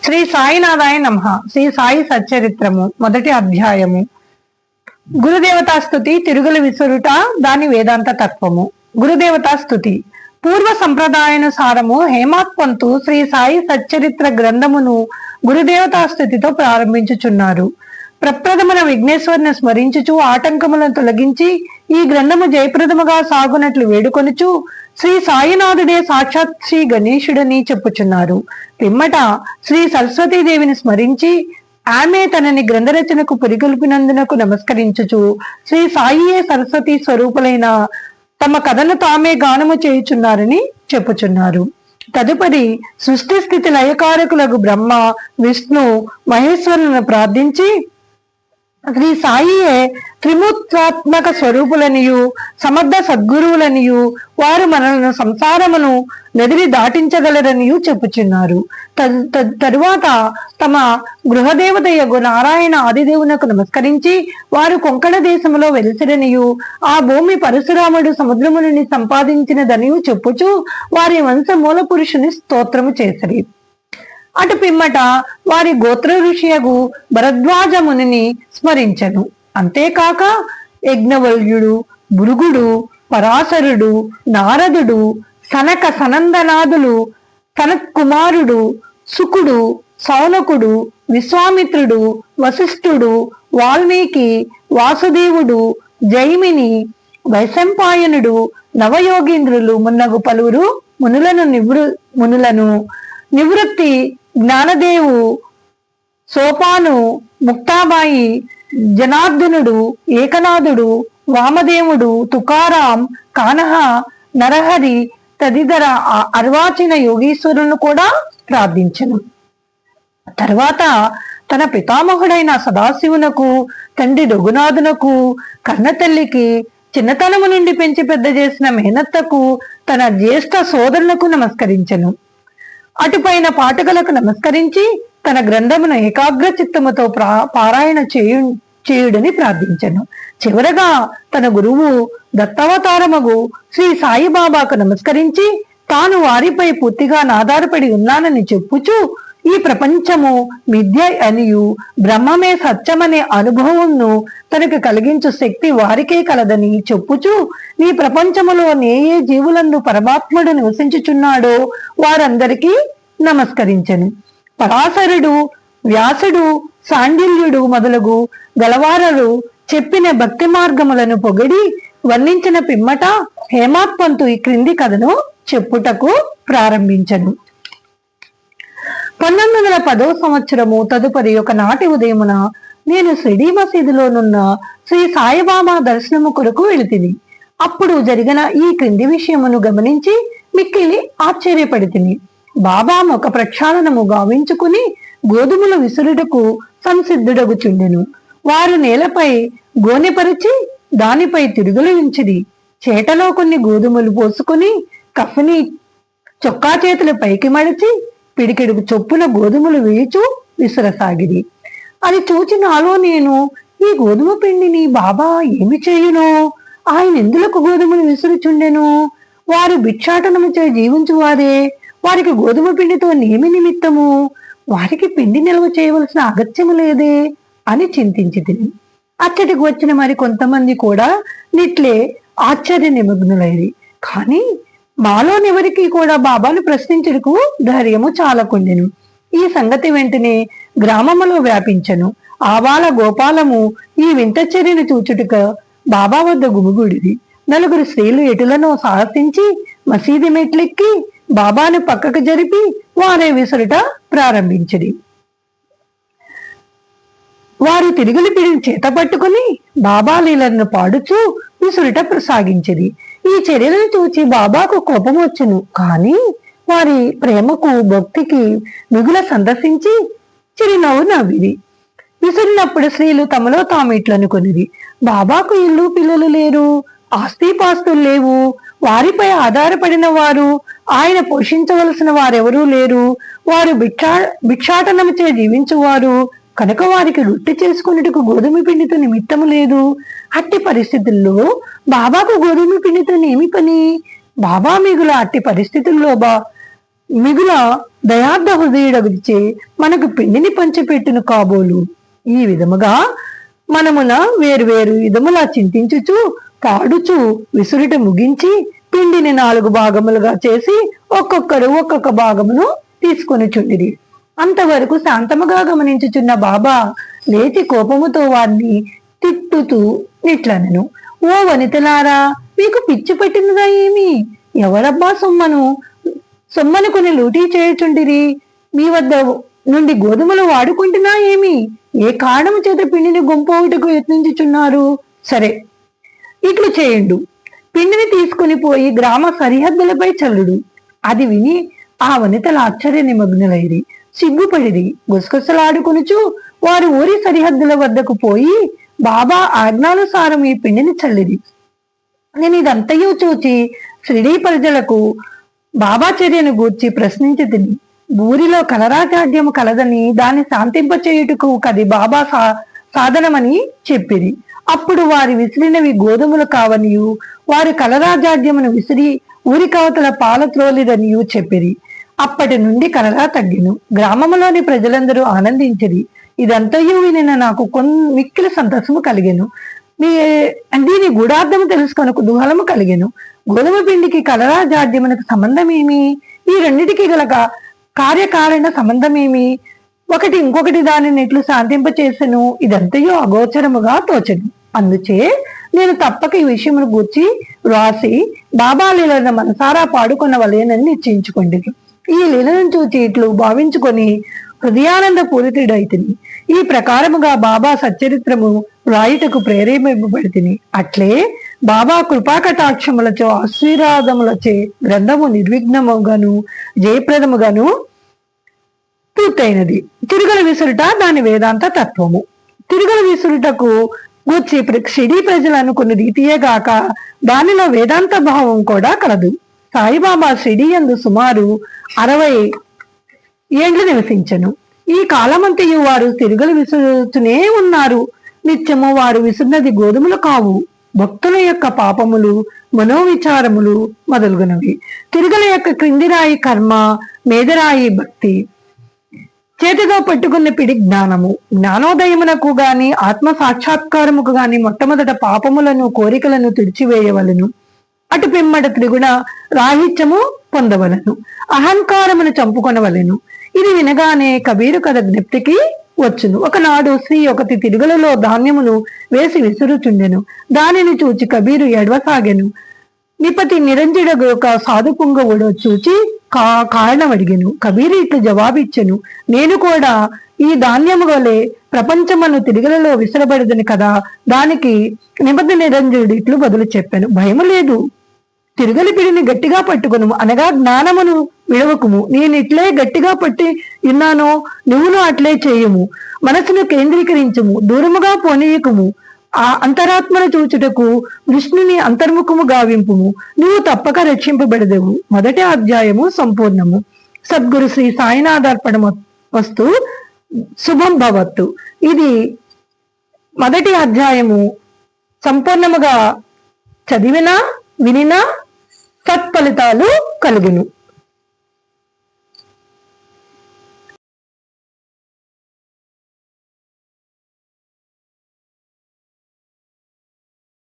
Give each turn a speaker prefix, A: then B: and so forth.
A: శ్రీ సాయినాథాయ నమః. శ్రీ సాయి సచ్చరిత్రము మొదటి అధ్యాయము. గురుదేవతా స్తుతి తిరుగులు విసురుట దాని వేదాంత తత్వము. గురుదేవతా స్తుతి పూర్వ సంప్రదాయానుసారము హేమాత్ పంతు శ్రీ సాయి సచ్చరిత్ర గ్రంథమును గురుదేవతా స్థుతితో ప్రారంభించుచున్నారు. ప్రప్రథమన విఘ్నేశ్వరుని స్మరించుచు ఆటంకములను తొలగించి ఈ గ్రంథము జయప్రదముగా సాగునట్లు వేడుకొనుచు శ్రీ సాయినాథుడే సాక్షాత్ శ్రీ గణేశుడని చెప్పుచున్నారు. పిమ్మట శ్రీ సరస్వతీదేవిని స్మరించి ఆమె తనని గ్రంథరచనకు పురికొల్పినందునకు నమస్కరించుచు శ్రీ సాయియే సరస్వతి స్వరూపులైన తమ కథను తామే గానము చేయుచున్నారని చెప్పుచున్నారు. తదుపరి సృష్టి స్థితి లయకారకులకు బ్రహ్మ విష్ణు మహేశ్వరులను ప్రార్థించి శ్రీ సాయియే త్రిమూర్తాత్మక స్వరూపులనియు సమర్థ సద్గురువులనియు వారు మనలను సంసారమును నదిని దాటించగలరనియు చెప్పుచున్నారు. తరువాత తమ గృహదేవతయగు నారాయణ ఆదిదేవునకు నమస్కరించి వారు కొంకణ దేశములో వెలిసిరనియు ఆ భూమి పరశురాముడు సముద్రము నుండి సంపాదించినదనియు చెప్పుచు వారి వంశ మూల పురుషుని స్తోత్రము చేసిరి. అటు పిమ్మట వారి గోత్ర ఋషియగు భరద్వాజముని స్మరించను. అంతేకాక యజ్ఞవల్యుడు, భృగుడు, పరాశరుడు, నారదుడు, సనక సనందనాథులు, సనత్కుమారుడు, సుకుడు, సౌనకుడు, విశ్వామిత్రుడు, వశిష్ఠుడు, వాల్మీకి, వాసుదేవుడు, జైమిని, వైశంపాయనుడు, నవయోగీంద్రులు మున్నగు పలువురు మునులను నివృత్తి, జ్ఞానదేవు, సోపాను, ముక్తాబాయి, జనార్దనుడు, ఏకనాథుడు, వామదేవుడు, తుకారాం, కానహ, నరహరి తదితర అర్వాచీన యోగీశ్వరులను కూడా ప్రార్థించను. తర్వాత తన పితామహుడైన సదాశివునకు, తండ్రి రఘునాథునకు, కన్నతల్లికి, చిన్నతనము నుండి పెంచి పెద్ద చేసిన మేనత్తకు, తన జ్యేష్ఠ సోదరులకు నమస్కరించను. అటుపైన పాఠకులకు నమస్కరించి తన గ్రంథమును ఏకాగ్ర చిత్తముతో పారాయణ చేయుడని ప్రార్థించను. చివరగా తన గురువు దత్తావతారమగు శ్రీ సాయిబాబాకు నమస్కరించి తాను వారిపై పూర్తిగా ఆధారపడి ఉన్నానని చెప్పుచు ఈ ప్రపంచము మిథ్య అనియు బ్రహ్మమే సత్యమనే అనుభవంను తనకు కలిగించు శక్తి వారికే కలదని చెప్పుచు ఈ ప్రపంచములో ఏ జీవులందు పరమాత్ముడు నివసించుచున్నాడో వారందరికీ నమస్కరించను. పరాశరుడు, వ్యాసుడు, సాండిల్యుడు మొదలగు గలవారలు చెప్పిన భక్తి మార్గములను పొగిడి వర్ణించిన పిమ్మట హేమాత్ పంతు ఈ క్రింది కథను చెప్పుటకు ప్రారంభించను. 1910వ సంవత్సరము తదుపరి ఒక నాటి ఉదయమున నేను షిరిడీ మసీదులోనున్న శ్రీ సాయిబాబా దర్శనము కొరకు వెళితిని. అప్పుడు జరిగిన ఈ క్రింది విషయమును గమనించి మిక్కిలి ఆశ్చర్యపడితిని. బాబా ముఖ ప్రక్షాళనము గావించుకుని గోధుమల విసురుటకు సంసిద్ధుడగుచుండెను. వారు నేలపై గోనెపరిచి దానిపై తిరుగులు ఉంచిరి. చేటలో కొన్ని గోధుమలు పోసుకుని కఫ్ని చొక్కా చేతులు పైకి మడిచి పిడికెడుకు చొప్పున గోధుమలు వేయుచూ విసురసాగిరి. అది చూచి నాలో నేను, ఈ గోధుమ పిండిని బాబా ఏమి చేయునో, ఆయన ఎందులకు గోధుమలు విసురుచుండెను? వారు భిక్షాటనము చే జీవించువారే, వారికి గోధుమ పిండితో నేమి నిమిత్తము? వారికి పిండి నిల్వ చేయవలసిన అగత్యము లేదే అని చింతించి తిని అచ్చటికి వచ్చిన మరి కొంతమంది కూడా నిట్లే ఆశ్చర్య నిమగ్నులైరి. కానీ మాలోనెవరికి కూడా బాబాను ప్రశ్నించుటకు ధైర్యము చాలకుండెను. ఈ సంగతి వెంటనే గ్రామములో వ్యాపించను. ఆబాల గోపాలము ఈ వింత చర్యను చూచుటక బాబా వద్ద గుమిగూడిది. నలుగురు స్త్రీలు ఎటులను సాహసించి మసీదు మెట్లెక్కి బాబాను పక్కకు జరిపి వారే విసురుట ప్రారంభించిరి. వారు తిరుగులు పిడిని చేత పట్టుకుని బాబా లీలను పాడుచూ విసురుట సాగించిరి. ఈ చర్యలను చూచి బాబాకు కోపం వచ్చును. కానీ వారి ప్రేమకు భక్తికి మిగుల సందర్శించి చిరునవ్వు నవ్విరి. విసురినప్పుడు స్త్రీలు తమలో తాము ఇట్లనుకొనిరి, బాబాకు ఇల్లు పిల్లలు లేరు, ఆస్తిపాస్తులు లేవు, వారిపై ఆధారపడిన వారు, ఆయన పోషించవలసిన వారెవరూ లేరు, వారు భిక్షాటనము చే జీవించువారు కనుక వారికి రొట్టె చేసుకున్నట్టుకు గోధుమ పిండితో నిమిత్తము లేదు. అట్టి పరిస్థితుల్లో బాబాకు గోధుమ పిండితో ఏమి పని? బాబా మిగుల అట్టి పరిస్థితుల్లో మిగుల దయార్థ హృదయుడగుచే మనకు పిండిని పంచిపెట్టును కాబోలు. ఈ విధముగా మనమున వేరువేరు విధములా చింతించుచు పాడుచు విసురుట ముగించి పిండిని 4 భాగములుగా చేసి ఒక్కొక్కరు ఒక్కొక్క భాగమును తీసుకొని చుండిరి. అంతవరకు శాంతముగా గమనించుచున్న బాబా లేచి కోపముతో వారిని తిట్టుతూ ఇట్లనెను, ఓ వనితలారా, మీకు పిచ్చి పట్టినదా ఏమి? ఎవరబ్బా సొమ్మను కొని లూటీ చేయుచుండిరి? మీ వద్ద నుండి గోధుమలు వాడుకుంటున్నా ఏమి? ఏ కారణము చేత పిండిని గుంపోవుటకు యత్నించుచున్నారు? సరే, ఇట్లు చేయండు, పిండిని తీసుకుని పోయి గ్రామ సరిహద్దులపై చల్లుడు. అది విని ఆ వనితలు ఆశ్చర్య నిమగ్నులైరి, సిగ్గుపడిరి. గుసగుసలాడుకొనుచు వారు ఊరి సరిహద్దుల వద్దకు పోయి బాబా ఆజ్ఞానుసారం ఈ పిండిని చల్లిరి. నేను ఇదంతయు చూచి షిరిడీ ప్రజలకు బాబా చర్యను గూర్చి ప్రశ్నించి తిని, ఊరిలో కలరాజాడ్యము కలదని దాన్ని శాంతింపచేయుటకు కది బాబా సాధనమని చెప్పిరి. అప్పుడు వారి విసిరినవి గోధుమలు కావనియు వారి కలరాజాడ్యమును విసిరి ఊరి కవతల పాల త్రోలిరనియు చెప్పిరి. అప్పటి నుండి కలరా తగ్గిను. గ్రామములోని ప్రజలందరూ ఆనందించిరి. ఇదంతయు వినిన నాకు మిక్కిలి సంతోషము కలిగెను. దీని గూఢార్థము తెలుసుకొని కుతూహలము కలిగెను. గోధుమ పిండికి కలరా జాడ్యమునకు సంబంధమేమి? ఈ రెండిటికి గల కార్యకారణ సంబంధమేమి? ఒకటి ఇంకొకటి దానిని ఎట్లు శాంతింపచేసెను? ఇదంతయో అగోచరముగా తోచెను. అందుచే నేను తప్పక ఈ విషయమును గూర్చి వ్రాసి బాబా లీలను మనసారా పాడుకొనవలేనని నిశ్చయించుకోండి. ఈ లీలను చూచి ఇట్లు భావించుకొని హృదయానంద పూరితుడైతిని. ఈ ప్రకారముగా బాబా సచ్చరిత్రము వ్రాయుటకు ప్రేరేపింపబడితిని. అట్లే బాబా కృపాకటాక్షములచో ఆశీర్వాదములచే గ్రంథము నిర్విఘ్నముగాను జయప్రదముగాను పూర్తయినది. తిరుగల విసురుట దాని వేదాంత తత్వము. తిరుగల విసురుటకు గూర్చి షిరిడీ ప్రజలు అనుకున్న రీతియే గాక దానిలో వేదాంత భావం కూడా కలదు. సాయిబాబా షిరిడీ యందు సుమారు 60 ఏండ్లు నివసించను. ఈ కాలమంతయు వారు తిరుగలు విసురుతూనే ఉన్నారు. నిత్యము వారు విసురున్నది గోధుమలు కావు, భక్తుల యొక్క పాపములు, మనోవిచారములు మొదలుగునవి. తిరుగల యొక్క క్రిందిరాయి కర్మ, మేదరాయి భక్తి, చేతితో పట్టుకున్న పిడి జ్ఞానము. జ్ఞానోదయమునకు గాని ఆత్మ సాక్షాత్కారముకు గాని మొట్టమొదట పాపములను కోరికలను తుడిచివేయవలను. అటు పిమ్మట త్రిగుణ రాహిత్యము పొందవలను, అహంకారమును చంపుకొనవలెను. ఇది వినగానే కబీరు కథ జ్ఞప్తికి వచ్చును. ఒకనాడు శ్రీ ఒకటి తిరుగలలో ధాన్యమును వేసి విసురుచుండెను. దానిని చూచి కబీరు ఎడవసాగెను. నిపతి నిరంజుడు ఒక సాధు పుంగవుడు చూచి కారణం అడిగెను. కబీరు ఇట్లు జవాబిచ్చెను, నేను కూడా ఈ ధాన్యము వలె ప్రపంచమును తిరుగలలో విసరబడదని కదా. దానికి నిపతి నిరంజుడు ఇట్లు బదులు చెప్పాను, భయము లేదు, తిరుగలి పిడిని గట్టిగా పట్టుకును, అనగా జ్ఞానమును విడవకుము. నేను ఇట్లే గట్టిగా పట్టి ఉన్నానో నువ్వును అట్లే చేయుము. మనసును కేంద్రీకరించుము, దూరముగా పోనీయకుము. ఆ అంతరాత్మను చూచుటకు విష్ణుని అంతర్ముఖము గావింపుము, నువ్వు తప్పక రక్షింపబడదవు. మొదటి అధ్యాయము సంపూర్ణము. సద్గురు శ్రీ సాయినాథార్పణ వస్తు. శుభం భవత్తు. ఇది మొదటి అధ్యాయము సంపూర్ణముగా చదివినా వినినా సత్ఫలితాలు కలుగును.